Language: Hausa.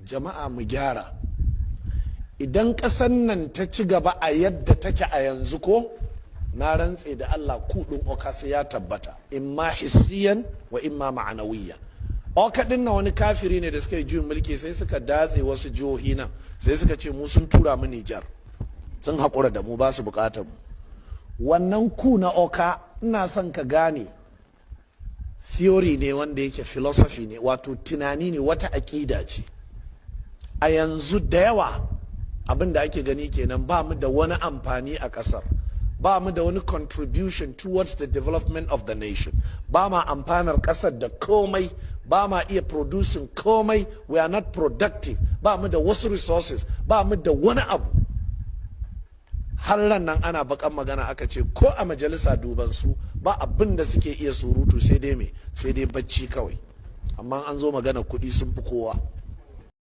jama'a mu gyara. Idan ƙasar nan ta ci gaba a yadda take a yanzu ko, na rantse da Allah kuɗin oka sai ya tabbata, imma hissiyan wa imma ma'anawiyan. Oka ɗin na wani kafiri ne da suka yi juyin mulki sai suka datse wasu jihohi nan, sai suka ce mu sun tura mu Nijar, sun haƙura da mu ba su buƙatar mu. Wannan ku na oka ina son ka gane theory ne wanda yake philosophy ne, wato tunani ne, wata aƙida ce. A yanzu da yawa abin da ake gani kenan, ba mu da wani amfani a ƙasar, ba mu da wani contribution towards the development of the nation, ba ma amfanar ƙasar da komai, ba ma iya producing komai, we are not productive, ba mu da wasu resources, ba mu da wani abu. Har nan ana bakan magana aka ce ko a majalisa duban su ba abin da suke iya surutu sai dai me, sai dai bacci kawai, amma an zo magana kuɗi sun fi kowa.